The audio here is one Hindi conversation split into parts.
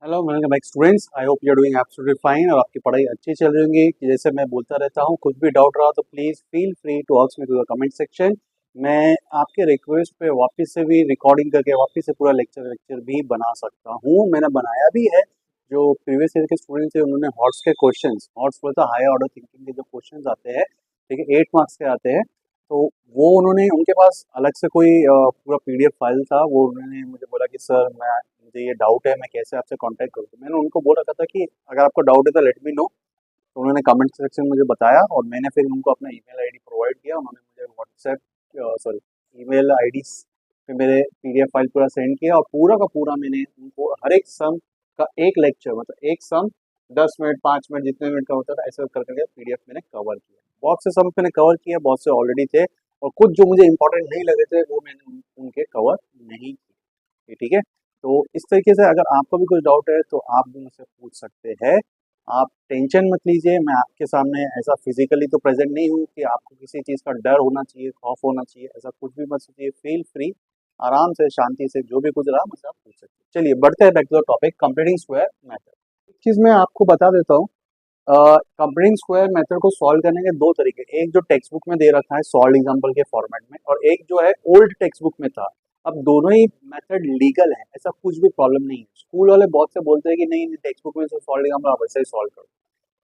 Hello welcome back students. I hope you are doing absolutely fine और आपकी पढ़ाई अच्छी चल रही होंगी। कि जैसे मैं बोलता रहता हूँ, कुछ भी डाउट रहा तो please feel free to ask me to the comment section. मैं आपके रिक्वेस्ट पे वापस से भी रिकॉर्डिंग करके वापस से पूरा लेक्चर भी बना सकता हूँ। मैंने बनाया भी है। जो प्रीवियस ईयर के स्टूडेंट्स थे उन्होंने हॉट्स के क्वेश्चंस, हॉट्स बोलता हायर ऑर्डर थिंकिंग के जो क्वेश्चंस आते हैं, ठीक है, 8 मार्क्स के आते हैं। तो वो उन्होंने, उनके पास अलग से कोई पूरा पीडीएफ फाइल था। वो उन्होंने मुझे बोला कि सर मुझे ये डाउट है, मैं कैसे आपसे कांटेक्ट करूँ। तो मैंने उनको बोल रखा था कि अगर आपको डाउट है तो लेट मी नो। तो उन्होंने कमेंट सेक्शन में मुझे बताया और मैंने फिर उनको अपना ईमेल आईडी प्रोवाइड किया। उन्होंने मुझे व्हाट्सएप, सॉरी, ईमेल आईडी पे मेरे पीडीएफ फाइल पूरा सेंड किया और पूरा का पूरा मैंने उनको हर एक सम का एक लेक्चर, मतलब एक सम 10 मिनट 5 मिनट जितने मिनट का होता था ऐसे कर करके पीडीएफ मैंने कवर किया। बहुत से सम मैंने कवर किया, बहुत से ऑलरेडी थे और कुछ जो मुझे इंपॉर्टेंट नहीं लगे थे वो मैंने उनके कवर नहीं किए। ठीक है, तो इस तरीके से अगर आपको भी कुछ डाउट है तो आप भी मुझसे पूछ सकते हैं। आप टेंशन मत लीजिए, मैं आपके सामने ऐसा फिजिकली तो प्रेजेंट नहीं हूँ कि आपको किसी चीज़ का डर होना चाहिए, खौफ होना चाहिए, ऐसा कुछ भी मत सोचिए। फील फ्री, आराम से शांति से जो भी कुछ रहा मुझसे आप पूछ सकते हैं। चलिए बढ़ते हैं back to the topic, completing square method. एक चीज़ मैं आपको बता देता हूँ, कंप्लीटिंग स्क्वायर मेथड को सॉल्व करने के दो तरीके, एक जो टेक्स्ट बुक में दे रखा है सॉल्व एग्जाम्पल के फॉर्मेट में, और एक जो है ओल्ड टेक्स्ट बुक में था। अब दोनों ही मेथड लीगल है, ऐसा कुछ भी प्रॉब्लम नहीं है। स्कूल वाले बहुत से बोलते हैं कि नहीं टेक्स्ट बुक में जो सॉल्व एग्जाम्पल आप वैसे ही सॉल्व करो,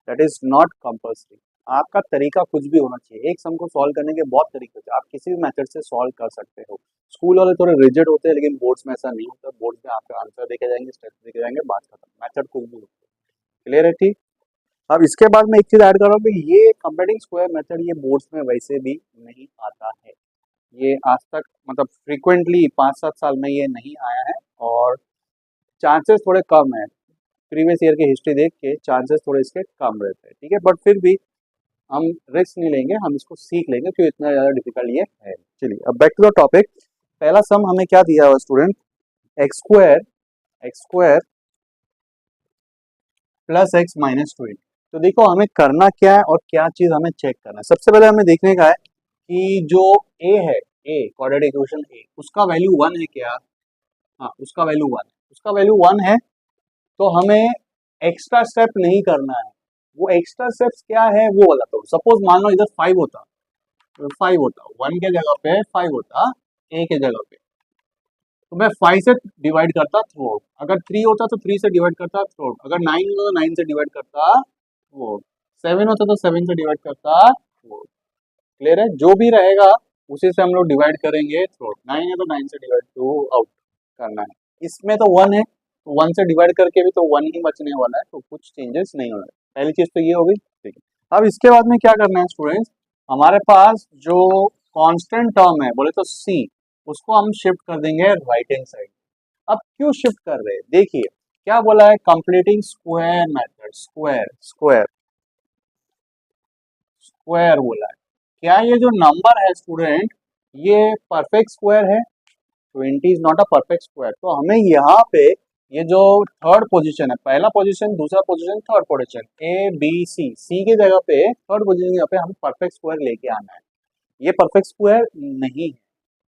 दैट इज नॉट कंपल्सरी। आपका तरीका कुछ भी होना चाहिए। एक सम को सॉल्व करने के बहुत तरीके होते हैं, आप किसी भी मेथड से सॉल्व कर सकते हो। स्कूल वाले थोड़े रिजिड होते हैं लेकिन बोर्ड्स में ऐसा नहीं होता। बोर्ड्स में आपका आंसर देखे जाएंगे, स्टेप्स देखे जाएंगे, बात खत्म, मेथड कुछ भी होता है। क्लियर है? ठीक। अब इसके बाद मैं एक चीज ऐड कर रहा हूँ कि ये कंप्लीटिंग स्क्वायर मेथड ये बोर्ड्स में वैसे भी नहीं आता है। ये आज तक, मतलब फ्रीक्वेंटली 5-7 साल में ये नहीं आया है और चांसेस थोड़े कम है। प्रीवियस ईयर की हिस्ट्री देख के चांसेस थोड़े इसके कम रहते हैं। ठीक है, बट फिर भी हम रिस्क नहीं लेंगे, हम इसको सीख लेंगे क्योंकि इतना ज़्यादा डिफिकल्ट ये है। चलिए अब बैक टू द टॉपिक। पहला सम हमें क्या दिया हुआ student, x square plus x minus 20। तो देखो हमें करना क्या है और क्या चीज हमें चेक करना है। सबसे पहले हमें देखने का है कि जो ए है, ए क्वाड्रेटिक इक्वेशन ए, उसका वैल्यू 1 है क्या? हाँ, उसका वैल्यू 1 है। उसका वैल्यू 1 है तो हमें एक्स्ट्रा स्टेप नहीं करना है। वो एक्स्ट्रा स्टेप्स क्या है वो वाला, तो सपोज मान लो इधर 5 होता, 1 के जगह पे 5 होता, ए के जगह पे, तो मैं 5 से डिवाइड करता थ्रू आउट। अगर 3 होता तो 3 से डिवाइड करता थ्रू आउट। अगर 9 होता तो 9 से डिवाइड करता थ्रू आउट। 7 होता तो 7 से डिवाइड करता थ्रू आउट। क्लियर है? जो भी रहेगा उसी से हम लोग डिवाइड करेंगे थ्रू आउट। 9 है तो 9 से डिवाइड थ्रू आउट करना है। इसमें तो 1 है तो 1 से डिवाइड करके भी तो 1 ही बचने वाला है, तो कुछ चेंजेस नहीं होने। पहली चीज तो ये हो गई। ठीक है, अब इसके बाद में क्या करना है स्टूडेंट्स, हमारे पास जो कांस्टेंट टर्म है बोले तो सी, उसको हम शिफ्ट कर देंगे राइट हैंड साइड। अब क्यों शिफ्ट कर रहे हैं, देखिए क्या बोला है, completing square method, square square square बोला है। क्या ये जो नंबर है स्टूडेंट ये परफेक्ट स्क्वायर है? 20 is not a perfect square. तो हमें यहाँ पे ये जो थर्ड पोजीशन है, पहला पोजीशन, दूसरा position, third position, A B C, C के जगह पे थर्ड पोजीशन की जगह पे हमें परफेक्ट स्क्वायर लेके आना है। ये परफेक्ट स्क्वायर नहीं है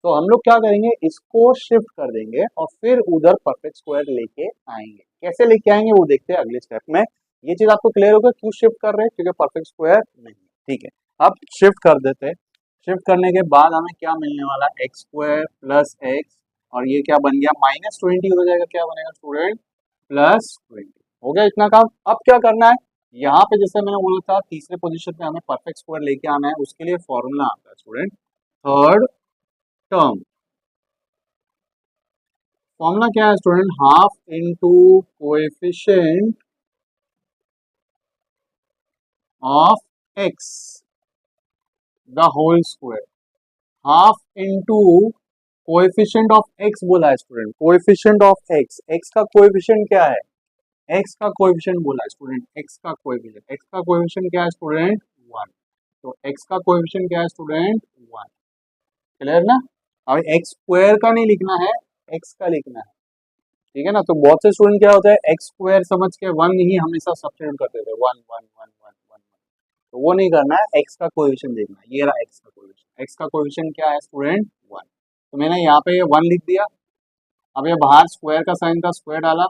तो हम लोग क्या करेंगे, इसको शिफ्ट कर देंगे और फिर उधर परफेक्ट स्क्वायर लेके आएंगे। कैसे लेके आएंगे वो देखते हैं अगले स्टेप में। ये चीज आपको क्लियर होगा क्यों शिफ्ट कर रहे हैं, क्योंकि परफेक्ट स्क्वायर नहीं है। ठीक है, अब शिफ्ट कर देते हैं। शिफ्ट करने के बाद हमें क्या मिलने वाला, एक्स स्क्वायर प्लस एक्स, और ये क्या बन गया, -20 हो जाएगा। क्या बनेगा स्टूडेंट, +20। हो गया इतना काम। अब क्या करना है, यहाँ पे जैसे मैंने बोला था तीसरे पोजीशन पे हमें परफेक्ट स्क्वायर लेके आना है। उसके लिए फॉर्मूला आता है स्टूडेंट, थर्ड टर्म। फॉर्मूला क्या है student, half into coefficient of x the whole square. Half into coefficient of x बोला है student, coefficient of x, x का कोएफिशिएंट क्या है, एक्स का कोएफिशिएंट बोला है स्टूडेंट, एक्स का कोएफिशिएंट, एक्स का कोएफिशिएंट क्या है स्टूडेंट, 1। तो एक्स का कोएफिशिएंट क्या है स्टूडेंट, 1। क्लियर ना? अब एक्स स्क्वायर का नहीं लिखना है, एक्स का लिखना है। ठीक है ना? तो बहुत से स्टूडेंट क्या होता है, एक्स स्क्वायर समझ के 1 ही हमेशा सब्स्टिट्यूट करते थे, 1 1 1 1 1। तो वो नहीं करना है, एक्स का कोएफिशिएंट देखना है। ये रहा एक्स का कोएफिशिएंट, एक्स का कोएफिशिएंट क्या है स्टूडेंट, 1। तो मैंने यहाँ पे ये 1 लिख दिया। अब ये बाहर स्क्वायर का साइन था, स्क्वायर डाला,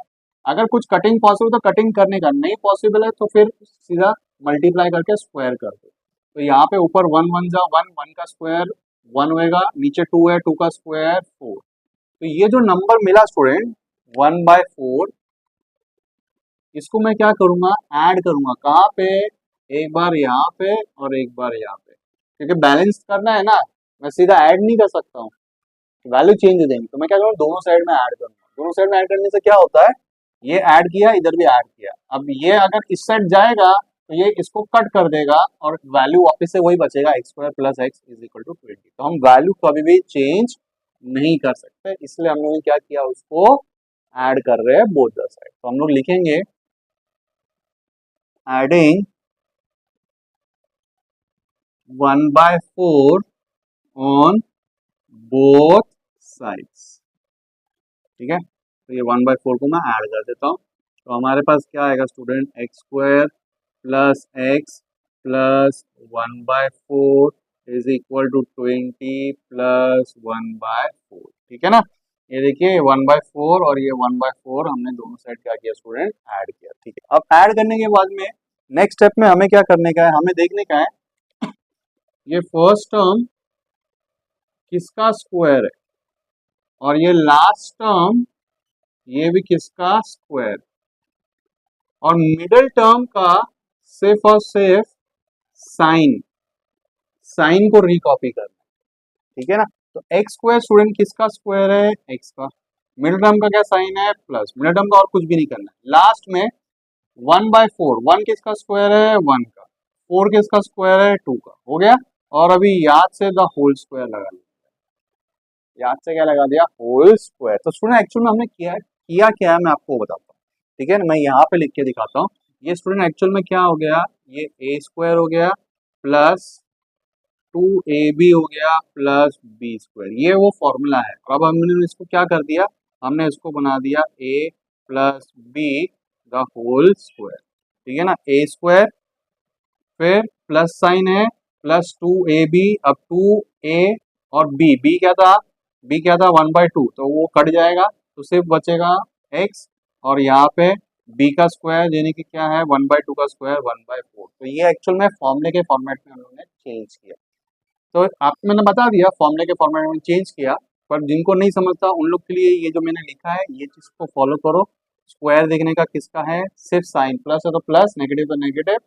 अगर कुछ कटिंग पॉसिबल तो कटिंग करने का, नहीं पॉसिबल है तो फिर सीधा मल्टीप्लाई करके स्क्वायर कर दो। तो यहाँ पे ऊपर वन वन जा वन, वन का स्क्वायर वन होएगा, नीचे टू है, टू का स्क्वायर फोर। तो ये जो नंबर मिला स्टूडेंट 1/4, इसको मैं क्या करूंगा, ऐड करूंगा कहाँ पे, एक बार यहाँ पे और एक बार यहाँ पे, क्योंकि बैलेंस करना है ना, मैं सीधा ऐड नहीं कर सकता हूँ, वैल्यू चेंज हो जाएंगी। तो मैं क्या करूँगा, दोनों साइड में ऐड करूंगा। दोनों साइड में ऐड करने से क्या होता है, ये ऐड किया, इधर भी ऐड किया, अब ये अगर इस साइड जाएगा तो ये इसको कट कर देगा और वैल्यू वापस से वही बचेगा, x² + x = 20। तो हम वैल्यू कभी भी चेंज नहीं कर सकते, इसलिए हम लोगों ने क्या किया, उसको ऐड कर रहे हैं बोथ द साइड। तो हम लोग लिखेंगे एडिंग 1/4 ऑन बोथ साइड्स। ठीक है, तो ये 1/4 को मैं ऐड कर देता हूँ। तो हमारे पास क्या आएगा स्टूडेंट, x² + x + 1/4 = 20 + 1/4। ठीक है ना, ये देखिए 1/4 और ये 1/4 हमने दोनों साइड क्या किया स्टूडेंट, ऐड किया। ठीक है, अब ऐड करने के बाद में नेक्स्ट स्टेप में हमें क्या करने का है, हमें देखने का है ये फर्स्ट टर्म किसका स्क्वायर है और ये लास्ट टर्म ये भी किसका स्क्वायर, और मिडिल टर्म का सिर्फ और सिर्फ साइन, साइन को रिकॉपी करना। ठीक है ना, तो x² स्टूडेंट किसका स्क्वायर है, x का, मिडिल टर्म का क्या साइन है, प्लस, मिडिल टर्म का और कुछ भी नहीं करना है। लास्ट में 1/4, 1 किसका स्क्वायर है, 1 का, 4 किसका स्क्वायर है, 2 का, हो गया। और अभी याद से द होल स्क्वायर लगा लिया, याद से क्या लगा दिया, होल स्क्वायर। तो स्टूडेंट एक्चुअल में हमने क्या है मैं आपको बताता हूँ। ठीक है ना, मैं यहाँ पे लिख के दिखाता हूँ। ये स्टूडेंट एक्चुअल में क्या हो गया, ये a² हो गया प्लस 2ab हो गया प्लस b², ये वो फॉर्मूला है। अब हमने इसको क्या कर दिया, हमने इसको बना दिया a + b the whole square. ठीक है ना, a², फिर प्लस साइन है, प्लस 2ab, अब 2a और b क्या था, b क्या था 1/2, तो वो कट जाएगा तो सिर्फ बचेगा x, और यहाँ पे b का स्क्वायर यानी कि क्या है 1/2 का स्क्वायर 1/4। तो ये एक्चुअल में फॉर्मूले के फॉर्मेट में हम लोगों ने चेंज किया। तो आपको मैंने बता दिया फॉर्मूले के फॉर्मेट में चेंज किया, पर जिनको नहीं समझता उन लोग के लिए ये जो मैंने लिखा है ये चीज को फॉलो करो। स्क्वायर देखने का किसका है, सिर्फ साइन, प्लस है तो प्लस, नेगेटिव तो नेगेटिव,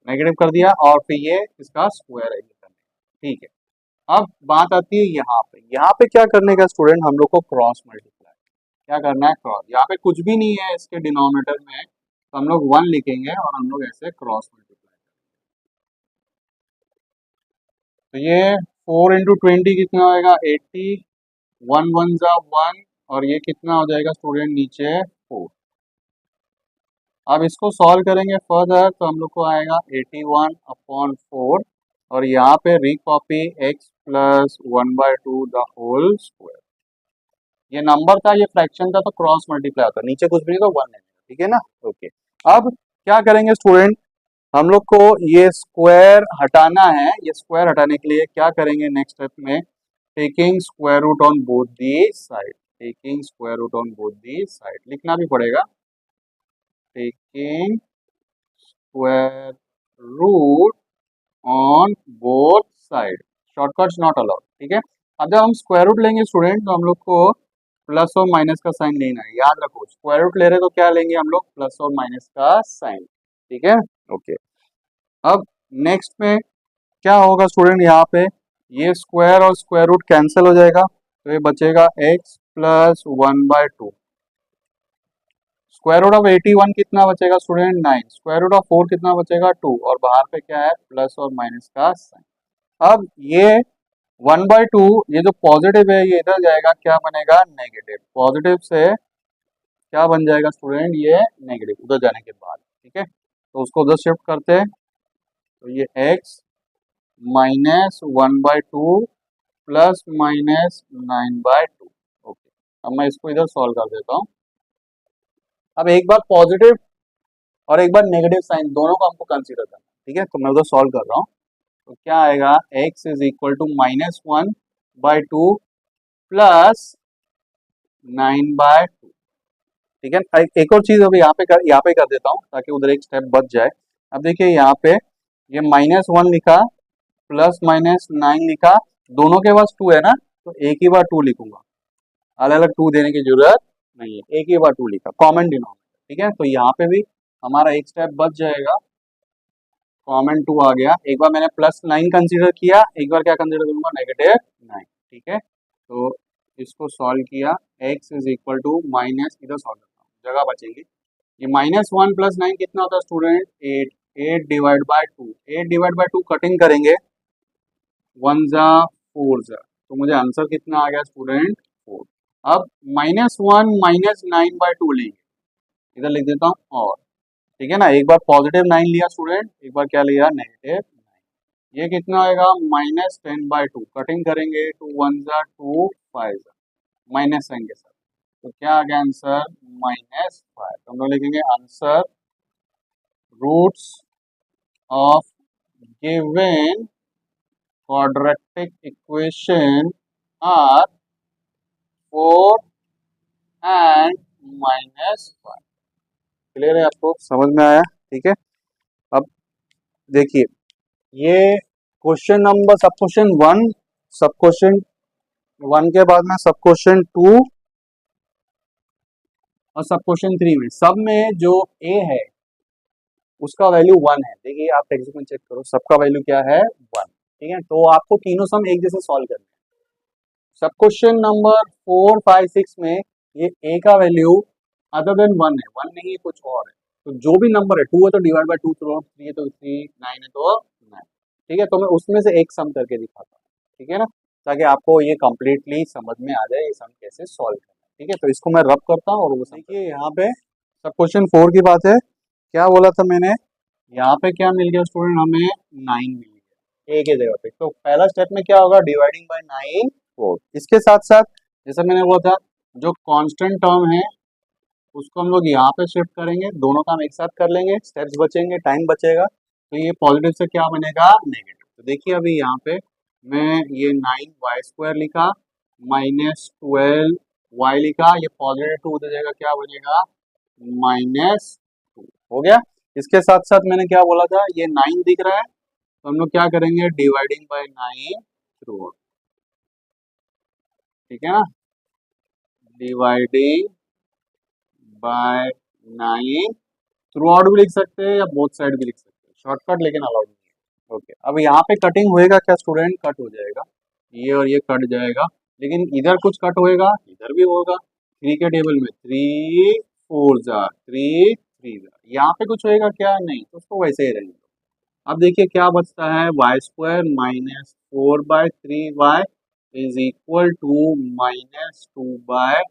नेगेटिव कर दिया, और फिर ये इसका स्क्वायर है। ठीक है, अब बात आती है यहाँ पे क्या करने का स्टूडेंट, हम लोग को क्रॉस मल्टीप्लाई, क्या करना है, क्रॉस। यहाँ पे कुछ भी नहीं है इसके डिनोमिनेटर में, तो हम लोग 1 लिखेंगे और हम लोग ऐसे क्रॉस मल्टीप्लाई। तो ये 4 × 20 कितना होएगा 80, 1 1 जा 1, और ये कितना हो जाएगा स्टूडेंट नीचे 4। अब इसको सॉल्व करेंगे फर्दर तो हम लोग को आएगा 81/4, और यहाँ पे recopy x + 1/2 the whole square. ये नंबर था, ये फ्रैक्शन था, तो क्रॉस मल्टीप्लाई होता है, नीचे कुछ भी नहीं तो 1 है। ठीक है ना, ओके। अब क्या करेंगे स्टूडेंट, हम लोग को ये स्क्वायर हटाना है। ये स्क्वायर हटाने के लिए क्या करेंगे नेक्स्ट स्टेप में, taking square root on both the side, taking square root on both the side, लिखना भी पड़ेगा, taking square root on both side, shortcuts not allowed. ठीक है, अब जब हम स्क्वायर रूट लेंगे स्टूडेंट तो हम लोग को प्लस और माइनस का साइन लेना है, याद रखो स्क्वायर रूट ले रहे तो क्या लेंगे हम लोग, प्लस और माइनस का साइन। ठीक है, ओके। अब नेक्स्ट में क्या होगा स्टूडेंट, यहाँ पे ये स्क्वायर और स्क्वायर रूट कैंसिल हो जाएगा, तो ये बचेगा x + 1/2। स्क्वायर रूट ऑफ 81 कितना बचेगा स्टूडेंट, 9। स्क्वायर रूट ऑफ 4 कितना बचेगा 2, और बाहर पे क्या है प्लस और माइनस का साइन। अब ये 1/2, ये जो पॉजिटिव है ये इधर जाएगा, क्या बनेगा नेगेटिव, पॉजिटिव से क्या बन जाएगा स्टूडेंट, ये नेगेटिव उधर जाने के बाद। ठीक है, तो उसको उधर शिफ्ट करते हैं, तो ये x - 1/2 प्लस माइनस 9/2। ओके, अब मैं इसको इधर सॉल्व कर देता हूँ। अब एक बार पॉजिटिव और एक बार नेगेटिव साइन दोनों को हमको कंसीडर करना। ठीक है, तो मैं उधर सॉल्व कर रहा हूँ, तो क्या आएगा x = -1/2 प्लस 9/2। ठीक है। एक और चीज अभी यहाँ पे कर देता हूँ ताकि उधर एक स्टेप बच जाए। अब देखिए यहाँ पे ये -1 लिखा, +-9 लिखा, दोनों के पास 2 है ना, तो एक ही बार 2 लिखूंगा, अलग अलग 2 देने की जरूरत नहीं है, एक ही बार 2 लिखा, कॉमन डिनोमिनेटर। ठीक है, तो यहाँ पे भी हमारा एक स्टेप बच जाएगा, कॉमन 2 आ गया। एक बार मैंने +9 कंसीडर किया, एक बार क्या कंसीडर करूंगा, -9। ठीक है, तो इसको सॉल्व किया, x is equal to minus, इधर सॉल्व करता हूँ, जगह बचेगी। ये -1 + 9 कितना होता है student, 8। 8 divide by 2, 8 divide by 2 cutting करेंगे, 1 जा 4 जा, तो मुझे आंसर कितना आ गया स्टूडेंट, 4। अब -1 -9/2 लेंगे, इधर लिख देता हूँ और, ठीक है ना, एक बार +9 लिया स्टूडेंट, एक बार क्या लिया, -9। ये कितना आएगा, -10/2, कटिंग करेंगे, 2 1 जा 2, 5 जा, माइनस साइन के साथ, तो क्या आ गया आंसर, -5। तो हम लोग लिखेंगे answer, roots of given quadratic equation are 4 and -5। Clear है, आपको समझ में आया, ठीक है। अब देखिए, ये क्वेश्चन नंबर, सब क्वेश्चन 1, सब क्वेश्चन 1 के बाद में सब क्वेश्चन 2 और सब क्वेश्चन 3 में, सब में जो ए है उसका वैल्यू 1 है। देखिए आप टेक्स्ट बुक में चेक करो, सबका वैल्यू क्या है, 1। ठीक है, तो आपको तीनों सम एक जैसे सॉल्व करने हैं। सब क्वेश्चन नंबर 4 5 6 में ये ए का वैल्यू अदर देन 1 है, 1 नहीं है, कुछ और है। तो जो भी नंबर है, 2 है तो डिवाइड बाय 2 करो, 3 है तो 3, 9 है तो 9। ठीक है, तो मैं उसमें से एक सम करके दिखाता हूँ, ठीक है ना, ताकि आपको ये कंप्लीटली समझ में आ जाए ये सम कैसे सॉल्व करना है। ठीक है, तो इसको मैं रब करता हूँ और वो देखिए यहाँ पे सब क्वेश्चन 4 की बात है, क्या बोला था मैंने, यहाँ पे क्या मिल गया स्टूडेंट, हमें 9 मिल गया ए के जगह पे। तो पहला स्टेप में क्या होगा, डिवाइडिंग बाय 9 4। इसके साथ साथ जैसा मैंने बोला था, जो कांस्टेंट टर्म है उसको हम लोग यहाँ पे शिफ्ट करेंगे, दोनों काम एक साथ कर लेंगे, स्टेप्स बचेंगे, टाइम बचेगा, तो ये पॉजिटिव से क्या बनेगा, नेगेटिव। तो देखिए अभी यहाँ पे मैं ये 9y² लिखा, -12y लिखा, ये +2 उधर जाएगा, क्या बनेगा, -2 हो गया। इसके साथ साथ मैंने क्या बोला था, ये 9 दिख रहा है, तो हम लोग क्या करेंगे, डिवाइडिंग बाय 9 थ्रू, ठीक है ना, डिवाइडिंग बाय 9 थ्रू आउट भी लिख सकते हैं या बोथ साइड भी लिख सकते हैं, शॉर्टकट लेकिन अलाउड नहीं है। ओके, अब यहाँ पे कटिंग होएगा क्या स्टूडेंट, कट हो जाएगा, ये और ये कट जाएगा, लेकिन इधर कुछ कट होएगा, इधर भी होगा। 3 के टेबल में 3 4 जा 3 3 जा, यहाँ पे कुछ होएगा क्या, नहीं, तो उसको वैसे ही रहेंगे। अब देखिए क्या बचता है, y² -4/3y is equal to -2/9।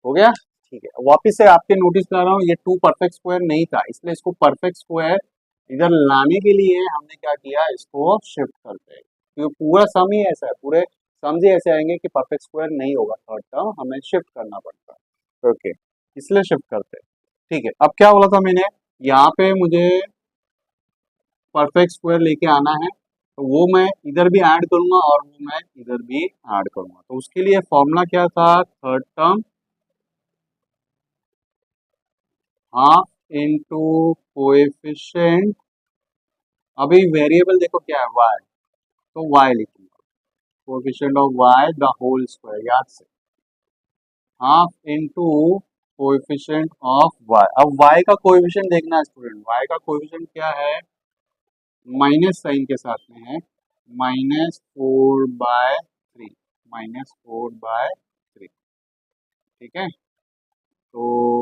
हो गया, ठीक है। वापिस से आपके नोटिस कर रहा हूँ, ये 2 परफेक्ट स्क्वायर नहीं था, इसलिए इसको परफेक्ट स्क्वायर इधर लाने के लिए हमने क्या किया, इसको शिफ्ट करते हैं, क्योंकि पूरा सम ही ऐसा है, पूरे सम ही ऐसे आएंगे कि परफेक्ट स्क्वायर नहीं होगा, थर्ड टर्म हमें शिफ्ट करना पड़ता है। ओके, इसलिए शिफ्ट करते हैं। ठीक है, अब क्या बोला था मैंने, यहाँ पे मुझे परफेक्ट स्क्वायर लेके आना है, तो वो मैं इधर भी ऐड करूंगा और वो मैं इधर भी ऐड करूंगा। तो उसके लिए फॉर्मूला क्या था, third term half into coefficient, अभी वेरिएबल देखो क्या है, y, तो y लिखूंगा, coefficient of y the whole square, याद से, half into coefficient of y। अब y का कोएफिशिएंट देखना है स्टूडेंट, y का कोएफिशिएंट क्या है, माइनस साइन के साथ में है, -4/3, -4/3, ठीक है। तो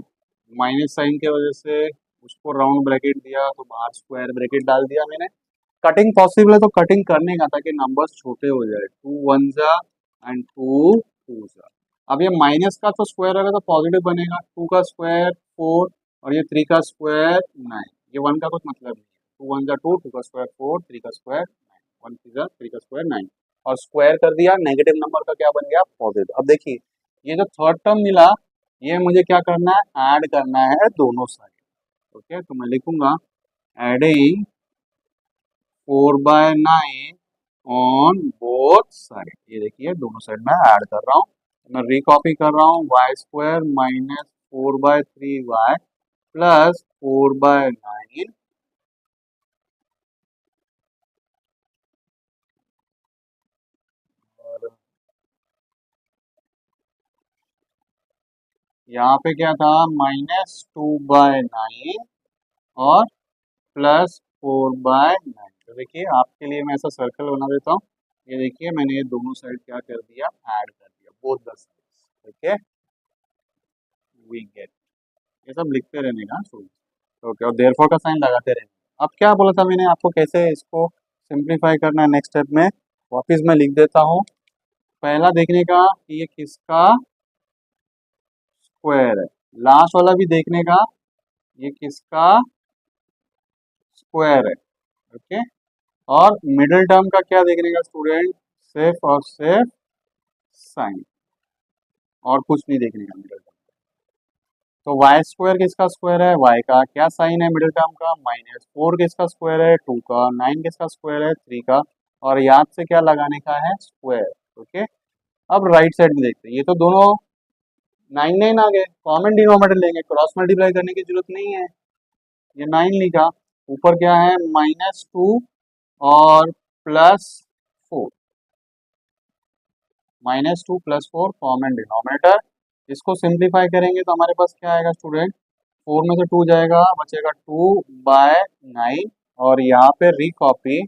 माइनस साइन की वजह से उसको राउंड ब्रैकेट दिया, तो बाहर स्क्वायर ब्रैकेट डाल दिया मैंने। कटिंग पॉसिबल है तो कटिंग करने का, ताकि नंबर्स छोटे हो जाए, 2 1 जा एंड 2 2 जा। अब ये माइनस का तो स्क्वायर होगा तो पॉजिटिव बनेगा, 2 का स्क्वायर 4 और ये 3 का स्क्वायर 9, ये 1 का कुछ मतलब नहीं है, 2 1 जा 2, 2 का स्क्वायर 4, 3 का स्क्वायर 9, 1 3 जा 3 का स्क्वायर 9, और स्क्वायर कर दिया, नेगेटिव नंबर का क्या बन गया, पॉजिटिव। अब देखिए ये जो थर्ड टर्म मिला, ये मुझे क्या करना है, ऐड करना है दोनों साइड। ओके, तो मैं लिखूंगा एडिंग 4/9 ऑन बोथ साइड, ये देखिए दोनों साइड में ऐड कर रहा हूँ। मैं रिकॉपी कर रहा हूँ, y² 4/3y प्लस 4/9 और यहाँ पे क्या था -2/9 और +4/9। तो देखिए आपके लिए मैं ऐसा सर्कल बना देता हूँ। ये देखिए मैंने ये दोनों साइड क्या कर दिया, ऐड कर दिया, both the sides. Okay, we get, ये सब लिखते रहने का स्टूडेंट। ओके, और देयरफॉर का साइन लगाते रहने। अब क्या बोला था मैंने आपको, कैसे इसको सिंप्लीफाई करना है नेक्स्ट स्टेप में, वापिस मैं लिख देता हूँ। पहला देखने का कि ये किसका स्क्वायर है, लास्ट वाला भी देखने का ये किसका स्क्वायर है। ओके, और मिडिल टर्म का क्या देखने का स्टूडेंट, सिर्फ और सिर्फ साइन, और कुछ नहीं देखने का मिडिल टर्म। तो वाई स्क्वायर किसका स्क्वायर है, वाई का क्या साइन है मिडिल टर्म का, -4 किसका स्क्वायर है, 2 का, 9 किसका स्क्वायर है, 3 का, और याद से क्या लगाने का है, स्क्वायर। ओके, अब राइट साइड में देखते हैं, ये तो दोनों 9 9 आ गए, कॉमन डिनोमिनेटर लेंगे, क्रॉस मल्टीप्लाई करने की जरूरत नहीं है, ये 9 लिखा, ऊपर क्या है -2 और +4, -2 +4 कॉमन डिनोमिनेटर। इसको सिंप्लीफाई करेंगे तो हमारे पास क्या आएगा स्टूडेंट, 4 में से 2 जाएगा, बचेगा 2/9, और यहाँ पे रिकॉपी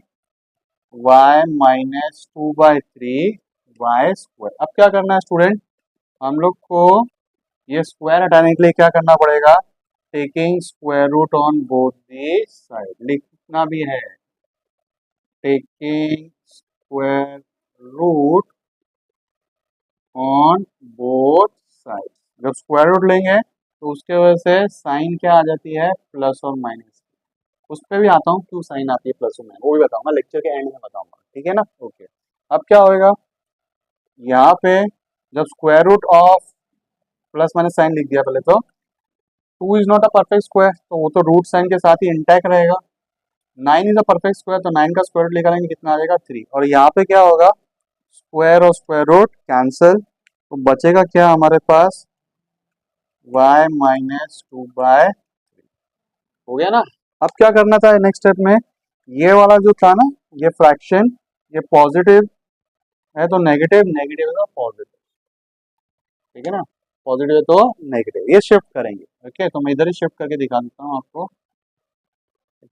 y-2/3 वाई स्क्वायर। अब क्या करना है स्टूडेंट, हम लोग को ये स्क्वायर हटाने के लिए क्या करना पड़ेगा, taking square root on both the side, लिखना भी है, taking square root on both side. जब स्क्वायर रूट लेंगे तो उसके वजह से साइन क्या आ जाती है, प्लस और माइनस। उस पर भी आता हूँ क्यों साइन आती है प्लस और माइनस, वो भी बताऊंगा लेक्चर के एंड में बताऊंगा, ठीक है ना। ओके, अब क्या होएगा, यहाँ पे जब square root of plus minus sign लिख दिया पहले, तो 2 is not a perfect square, तो वो तो रूट साइन के साथ ही इंटैक्ट रहेगा। 9 इज अ परफेक्ट स्क्वायर, तो 9 का स्क्वायर रूट निकालेंगे कितना आ जाएगा, 3, और यहाँ पे क्या होगा, स्क्वायर और स्क्वायर रूट कैंसिल, तो बचेगा क्या हमारे पास, y-2/, हो गया ना। अब क्या करना था नेक्स्ट स्टेप में, ये वाला जो था ना, ये फ्रैक्शन, ये पॉजिटिव है तो नेगेटिव, नेगेटिव है तो पॉजिटिव, ठीक है ना, पॉजिटिव है तो नेगेटिव, ये शिफ्ट करेंगे। ओके, तो मैं इधर ही शिफ्ट करके दिखा देता हूँ आपको।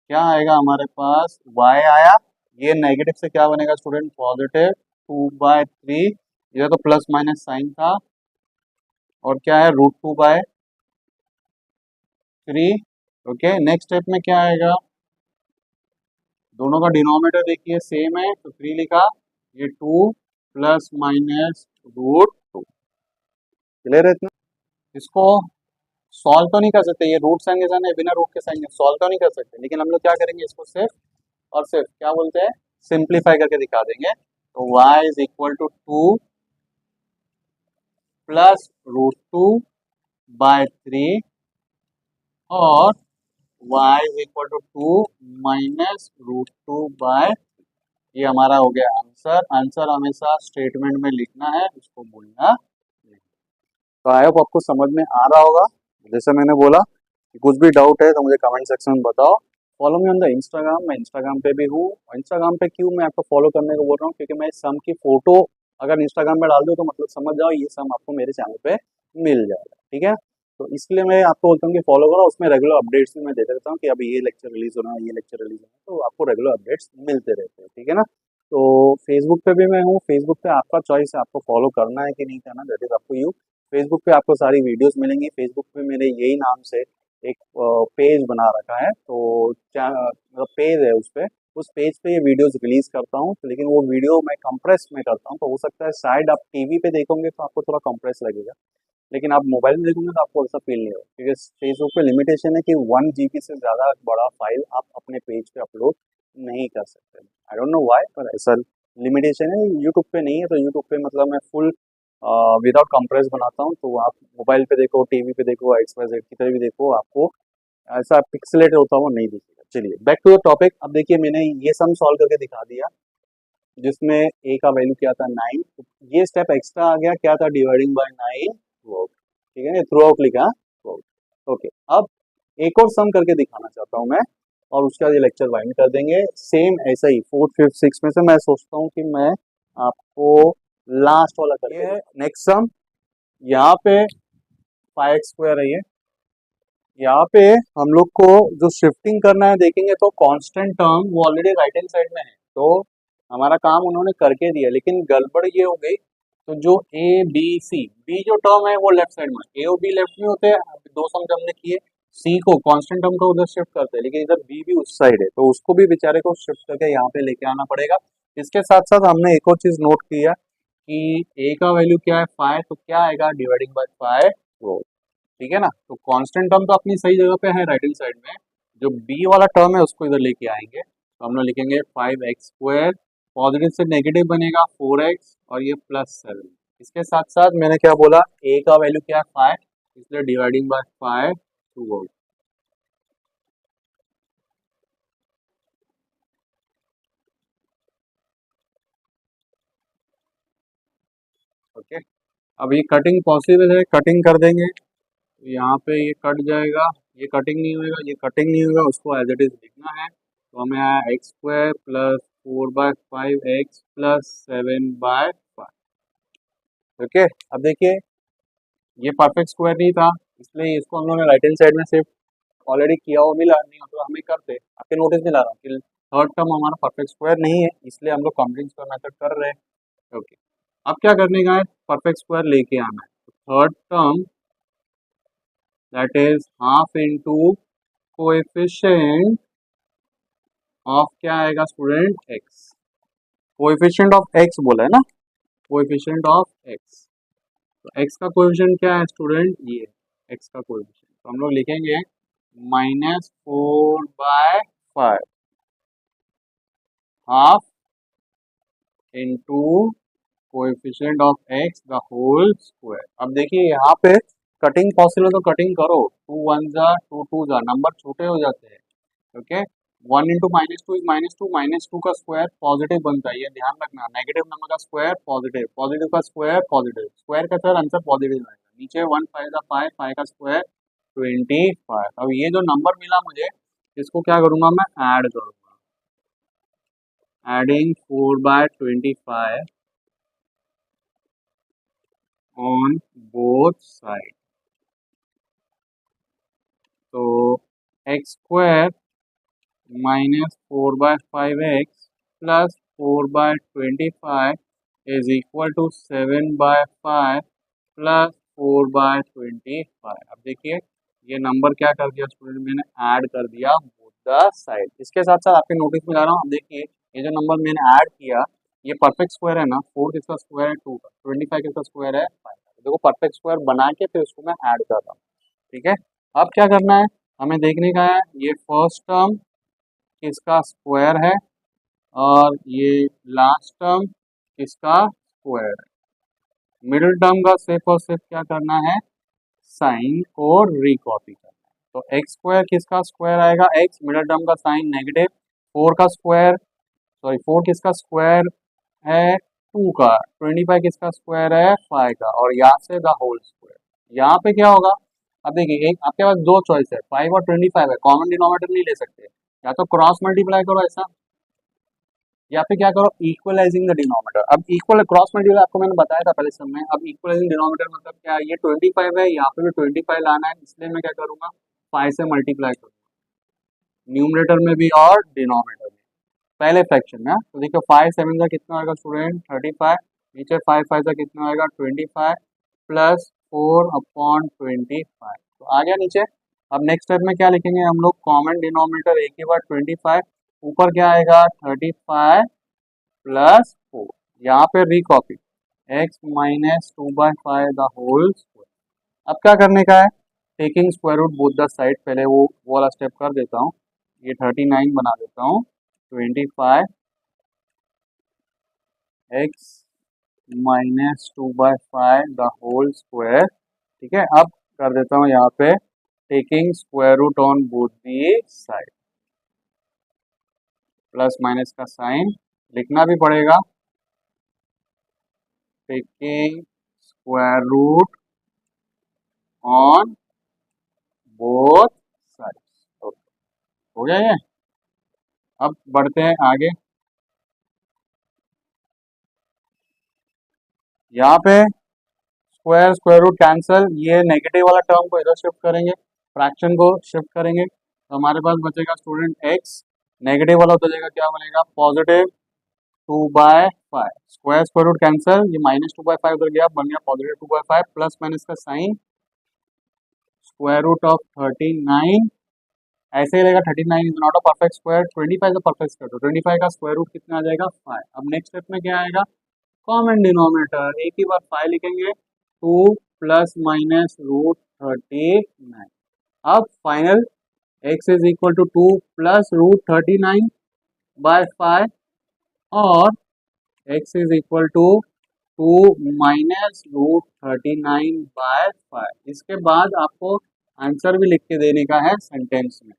क्या आएगा हमारे पास, y आया, ये नेगेटिव से क्या बनेगा स्टूडेंट, पॉजिटिव 2/3, ये तो प्लस माइनस साइन था, और क्या है √2/3। ओके, नेक्स्ट स्टेप में क्या आएगा, दोनों का डिनोमिनेटर देखिए सेम है, तो 3 लिखा, ये 2 प्लस माइनस √2, क्लियर है इतना। इसको सॉल्व तो नहीं कर सकते, ये रूट साइन के साइन है, बिना रूट के साइन के सॉल्व तो नहीं कर सकते, लेकिन हम लोग क्या करेंगे, इसको सिर्फ और सिर्फ क्या बोलते हैं, सिंप्लीफाई करके दिखा देंगे। तो y is equal to 2 plus √2/3 और y is equal to 2 minus √2/, ये हमारा हो गया आंसर। आंसर हमेशा स्टेटमेंट में लिखना है, उसको भूलना नहीं। तो आई होप आपको समझ में आ रहा होगा। जैसे मैंने बोला कि कुछ भी डाउट है तो मुझे कमेंट सेक्शन में बताओ। Follow me on the Instagram, मैं इंस्टाग्राम पे भी हूँ। इंस्टाग्राम पे क्यों मैं आपको फॉलो करने को बोल रहा हूँ, क्योंकि मैं इस सम की फोटो अगर इंस्टाग्राम में डाल दूँ तो मतलब समझ जाओ ये सम आपको मेरे चैनल पे मिल जाएगा, ठीक है। तो इसलिए मैं आपको बोलता हूँ कि फॉलो करो, उसमें रेगुलर अपडेट्स भी मैं देते रहता हूँ कि अभी ये लेक्चर रिलीज हो रहा है, ये लेक्चर रिलीज हो रहा है, तो आपको रेगुलर अपडेट्स मिलते रहते हैं, ठीक है ना। तो फेसबुक पे भी मैं हूँ, फेसबुक पे आपका चॉइस है, आपको फॉलो करना है कि नहीं करना, that is up to you. Facebook पे आपको सारी वीडियोस मिलेंगी, फेसबुक पे मेरे यही नाम से एक पेज बना रखा है, तो क्या मतलब पेज है, उस पेज पे ये वीडियोस रिलीज करता हूँ, तो लेकिन वो वीडियो मैं कंप्रेस में करता हूँ, तो हो सकता है शायद आप टीवी पे देखोगे तो आपको थोड़ा कंप्रेस लगेगा, लेकिन आप मोबाइल में देखोगे तो आपको ऐसा फील नहीं होगा, क्योंकि फेसबुक पे लिमिटेशन है कि 1 GB से ज़्यादा बड़ा फाइल आप अपने पेज पे अपलोड नहीं कर सकते। आई डोंट नो व्हाई, पर ऐसा लिमिटेशन है। यूट्यूब पे नहीं है, तो यूट्यूब पे मतलब मैं फुल विदाउट कंप्रेस बनाता हूँ, तो आप मोबाइल पे देखो, टीवी पे देखो, XYZ की तरह भी देखो, आपको ऐसा पिक्सलेट होता हुआ नहीं दिखेगा। चलिए बैक टू द टॉपिक। अब देखिए मैंने ये सम सॉल्व करके दिखा दिया, जिसमें ए का वैल्यू क्या था 9, तो ये स्टेप एक्स्ट्रा आ गया, क्या था, डिवाइडिंग बाय 9 थ्रू आउट, ठीक है ना, थ्रू आउट लिखा, ओके, अब एक और सम करके दिखाना चाहता हूँ मैं, और उसके बाद ये लेक्चर वाइंड कर देंगे। सेम ऐसा ही फोर्थ फिफ्थ सिक्स में से मैं सोचता हूँ कि मैं आपको लास्ट वाला करके है नेक्स्ट सम। यहाँ पे 5x² है ये। यहाँ पे हम लोग को जो शिफ्टिंग करना है देखेंगे तो कांस्टेंट टर्म वो ऑलरेडी राइट हैंड साइड में है, तो हमारा काम उन्होंने करके दिया, लेकिन गड़बड़ ये हो गई। तो जो ए बी सी, बी जो टर्म है वो लेफ्ट साइड में, ए और बी लेफ्ट में होते हैं, दो सम जब हमने किए। सी को कांस्टेंट टर्म को उधर शिफ्ट करते हैं, लेकिन इधर बी भी उस साइड है, तो उसको भी बेचारे को शिफ्ट करके यहाँ पे लेके आना पड़ेगा। इसके साथ साथ हमने एक और चीज नोट किया कि ए का वैल्यू क्या है 5, तो क्या आएगा डिवाइडिंग बाय 5। ठीक है ना, तो कांस्टेंट टर्म तो अपनी सही जगह पे है राइट हैंड साइड में, जो बी वाला टर्म है उसको इधर लेके आएंगे, तो हम लोग लिखेंगे 5x², पॉजिटिव से नेगेटिव बनेगा 4x, और ये +7। इसके साथ साथ मैंने क्या बोला, a का वैल्यू क्या है 5, इसलिए डिवाइडिंग बाय 5 टू। ओके, अब ये कटिंग पॉसिबल है, कटिंग कर देंगे, तो यहाँ पे ये कट जाएगा, ये कटिंग नहीं होगा, ये कटिंग नहीं होगा, उसको एज इट इज लिखना है। तो हमें आया x² + 4/5x + 7/5। ओके, अब देखिए ये परफेक्ट स्क्वायर नहीं था, इसलिए इसको हम लोगों ने राइट हैंड साइड में शिफ्ट ऑलरेडी किया हो, मिला नहीं हो तो हमें करते, आपके नोटिस में ला रहा हूँ कि थर्ड टर्म हमारा परफेक्ट स्क्वायर नहीं है, इसलिए हम लोग कॉम्प्लेक्स स्क्वायर मेथड कर रहे हैं। ओके, अब क्या करने का है, परफेक्ट स्क्वायर लेके आना है। Third term that is half into coefficient of क्या आएगा student, x. Coefficient of x बोला है ना, कोएफिशिएंट ऑफ एक्स, तो एक्स का कोएफिशिएंट क्या है स्टूडेंट, ये एक्स का कोएफिशिएंट, तो हम लोग लिखेंगे -4/5 half into coefficient of x the whole square. अब देखिए यहाँ पे कटिंग पॉसिबल है तो कटिंग करो, 2 1 जा 2 2 जा, नंबर छोटे हो जाते हैं। ओके, 1 इंटू -2 इज -2, -2 का स्क्वायर पॉजिटिव बनता है, ये ध्यान रखना, नेगेटिव नंबर का स्क्वायर पॉजिटिव, पॉजिटिव का स्क्वायर पॉजिटिव, स्क्वायर का सर आंसर पॉजिटिव आएगा। नीचे 1 5 जा 5, 5 का स्क्वायर 25। अब ये जो नंबर मिला मुझे, इसको क्या करूंगा मैं, ऐड करूंगा, एडिंग 4/25 ऑन बोथ साइड। तो x² -4/5x + 4/25 is equal to 7/5 + 4/25। अब देखिए ये नंबर क्या कर दिया स्टूडेंट, मैंने ऐड कर दिया बोथ द साइड। इसके साथ साथ आपके नोटिस में ला रहा हूँ, अब देखिए ये जो नंबर मैंने ऐड किया, ये परफेक्ट स्क्वायर है ना, 4 किसका स्क्वायर है 2 का, 25 किसका स्क्वायर है 5 का, देखो परफेक्ट स्क्वायर बना के फिर उसको मैं ऐड कर रहा हूँ। ठीक है, अब क्या करना है, हमें देखने का है ये फर्स्ट टर्म किसका स्क्वायर है, और ये लास्ट टर्म किसका स्क्वायर है। मिडिल टर्म का सिर्फ और सिर्फ क्या करना है, साइन को रिकॉपी करना है। तो x² किसका स्क्वायर आएगा, x, मिडिल टर्म का साइन नेगेटिव, 4 का स्क्वायर, सॉरी 4 किसका स्क्वायर है 2 का, 25 किसका स्क्वायर है 5 का, और यहाँ से द होल स्क्वायर। यहाँ पे क्या होगा, अब देखिए एक आपके पास दो चॉइस है, 5 और 25 है, कॉमन डिनोमिनेटर नहीं ले सकते, या तो क्रॉस मल्टीप्लाई करो ऐसा, या फिर क्या करो इक्वलाइजिंग द डिनोमिनेटर। अब इक्वल क्रॉस मल्टीप्लाई आपको मैंने बताया था पहले समय, अब इक्वलाइजिंग डिनोमिनेटर मतलब क्या है, ये 25 है, यहाँ पे भी 25 लाना है, इसलिए मैं क्या करूंगा 5 से मल्टीप्लाई करूंगा, न्यूमरेटर में भी और डिनोमिनेटर में, पहले फ्रैक्शन में। तो देखो 5 7 का कितना आएगा स्टूडेंट 35, नीचे 5 5 का कितना आएगा 25 + 4/25, तो आ गया नीचे। अब नेक्स्ट स्टेप में क्या लिखेंगे हम लोग, कॉमन डिनोमिनेटर एक ही बार 25, ऊपर क्या आएगा 35 + 4, यहाँ पे recopy x -2/5 the whole square. अब क्या करने का है, taking square root both the side, पहले वो वाला स्टेप कर देता हूँ, ये 39 बना देता हूँ, 25 x -2/5 द होल स्क्वायर। ठीक है, अब कर देता हूँ यहाँ पे taking square root on both the side, plus minus का साइन लिखना भी पड़ेगा, taking square root on both sides. हो गया ये। अब बढ़ते हैं आगे। यहाँ पे स्क्वायर स्क्वायर रूट कैंसल, ये नेगेटिव वाला टर्म को इधर शिफ्ट करेंगे, फ्रैक्शन को शिफ्ट करेंगे, तो हमारे पास बचेगा स्टूडेंट एक्स, नेगेटिव वाला हो जाएगा, क्या बनेगा positive 2/5। Square square root cancel, ये -2/5 उधर गया, बन गया पॉजिटिव 2/5, प्लस माइनस का साइन स्क्वायर रूट ऑफ 39, ऐसे ही रहेगा। 39 is not a perfect square, 25 is a perfect square, तो 25 का स्क्वायर रूट कितना आ जाएगा 5। अब नेक्स्ट स्टेप में क्या आएगा, कॉमन डिनोमिनेटर, एक ही बार 5 लिखेंगे, 2 प्लस माइनस रूट 39। अब final x is equal to 2 plus root 39/5 और x is equal to 2 minus root 39/5। इसके बाद आपको आंसर भी लिख के देने का है सेंटेंस में।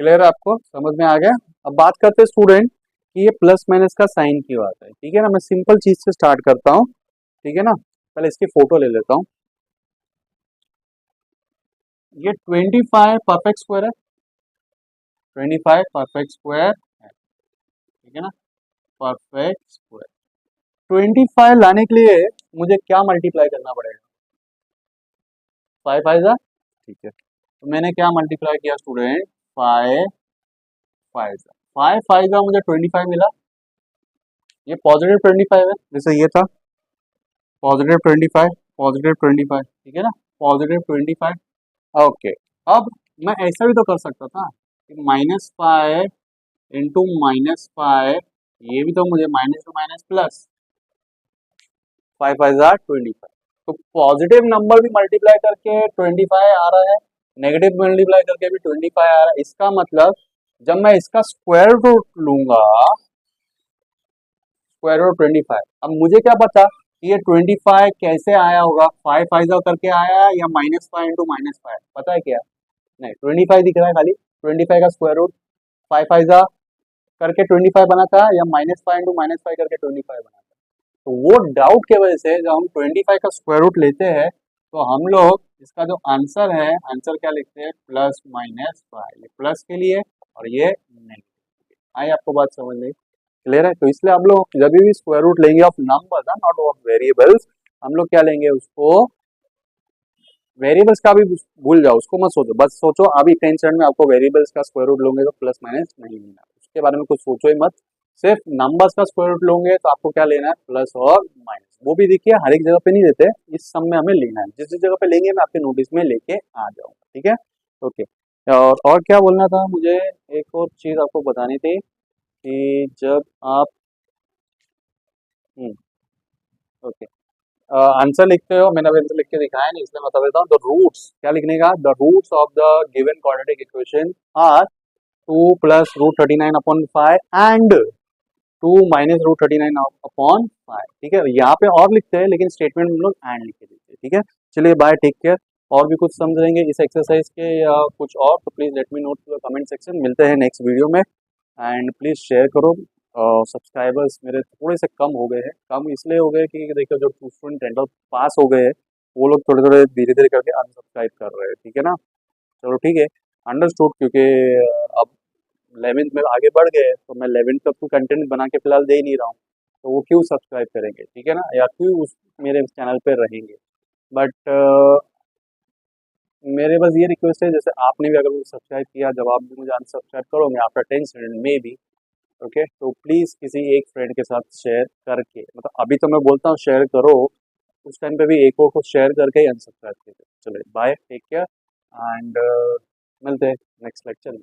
क्लियर है, आपको समझ में आ गया। अब बात करते हैं स्टूडेंट कि ये प्लस माइनस का साइन की बात है, ठीक है ना। मैं सिंपल चीज से स्टार्ट करता हूँ, ठीक है ना। पहले इसकी फोटो ले लेता हूँ। ये 25 परफेक्ट स्क्वायर है, 25 परफेक्ट स्क्वायर है, ठीक है ना, परफेक्ट स्क्वायर। 25 लाने के लिए मुझे क्या मल्टीप्लाई करना पड़ेगा, 5 5 जा, ठीक है। तो मैंने क्या मल्टीप्लाई किया स्टूडेंट, 5 5 जा, 5 5 जा, मुझे 25 मिला। ये पॉजिटिव 25 है, जैसे ये था पॉजिटिव 25, पॉजिटिव 25, ठीक है ना, पॉजिटिव 25। ओके, अब मैं ऐसा भी तो कर सकता था कि -5 इंटू -5, ये भी तो मुझे माइनस टू माइनस प्लस, 5 5 जा 25। तो पॉजिटिव नंबर भी मल्टीप्लाई करके 25 आ रहा है, नेगेटिव मल्टीप्लाई करके भी 25 आ रहा है। इसका मतलब जब मैं इसका स्क्वायर रूट लूंगा, स्क्वायर रूट 25, अब मुझे क्या पता कि ये 25 कैसे आया होगा, 5 5 जा करके आया या -5 इंटू -5, पता है क्या, नहीं 25 दिख रहा है खाली, 25 का स्क्वायर रूट 5 5 जा करके 25 बना था या -5 इंटू -5 करके 25 बना था। तो वो डाउट की वजह से जब हम 25 का स्क्वायर रूट लेते हैं तो हम लोग इसका जो आंसर है, आंसर क्या लिखते हैं, प्लस माइनस 5, ये प्लस के लिए और ये नेगेटिव। आई आपको बात समझ में, क्लियर है। तो इसलिए हम लोग जब भी स्क्वायर रूट लेंगे of number not of variables, हम लोग क्या लेंगे उसको, वेरिएबल्स का भी भूल जाओ, उसको मत सोचो, बस सोचो अभी टेंशन में आपको वेरिएबल्स का स्क्वायर रूट लोगे तो प्लस माइनस नहीं लेना, उसके बारे में कुछ सोचो ही मत। सिर्फ नंबर्स का स्क्वायर रूट लोगे तो आपको क्या लेना है, प्लस और माइनस। वो भी देखिए हर एक जगह पे नहीं देते, इस सम में हमें लेना है, जिस जिस जगह पे लेंगे मैं आपके नोटिस में लेके आ जाऊंगा, ठीक है। ओके, और क्या बोलना था मुझे, एक और चीज आपको बतानी थी कि जब आप ओके आंसर लिखते हो, मैंने अभी आंसर लिख के दिखाया नहीं इसलिए मैं बता देता हूँ। द रूट्स क्या लिखने का, the roots of the given quadratic equation are 2 plus root 39/5 and 2 minus root 39/5, ठीक है। यहाँ पे और लिखते हैं लेकिन स्टेटमेंट में हम लोग एंड लिख के देते हैं, ठीक है। चलिए बाय, टेक केयर। और भी कुछ समझेंगे इस एक्सरसाइज के या कुछ और तो please let me note in the comment section. मिलते हैं नेक्स्ट वीडियो में, एंड प्लीज शेयर करो। सब्सक्राइबर्स मेरे थोड़े से कम हो गए हैं, कम इसलिए हो गए कि देखो जो स्टूडेंट टेंथ पास हो गए हैं वो लोग थोड़े थोड़े धीरे धीरे करके अनसब्सक्राइब कर रहे हैं, ठीक है ना। चलो ठीक है, अंडरस्टूड, क्योंकि अब 11th में आगे बढ़ गए तो मैं 11th तक तो कंटेंट बना के फिलहाल दे ही नहीं रहा हूँ, तो वो क्यों सब्सक्राइब करेंगे, ठीक है ना, या क्यों उस मेरे चैनल पे रहेंगे। बट मेरे बस ये रिक्वेस्ट है, जैसे आपने भी अगर सब्सक्राइब किया, जब आप भी मुझे अनसब्सक्राइब करोगे आफ्टर 10 सेकंड में भी, ओके, तो प्लीज़ किसी एक फ्रेंड के साथ शेयर करके, मतलब अभी तो मैं बोलता हूँ शेयर करो, उस टाइम पे भी एक और को शेयर करके ही अनसब्सक्राइब कीजिए। चलिए बाय, टेक केयर, एंड मिलते हैं नेक्स्ट लेक्चर में।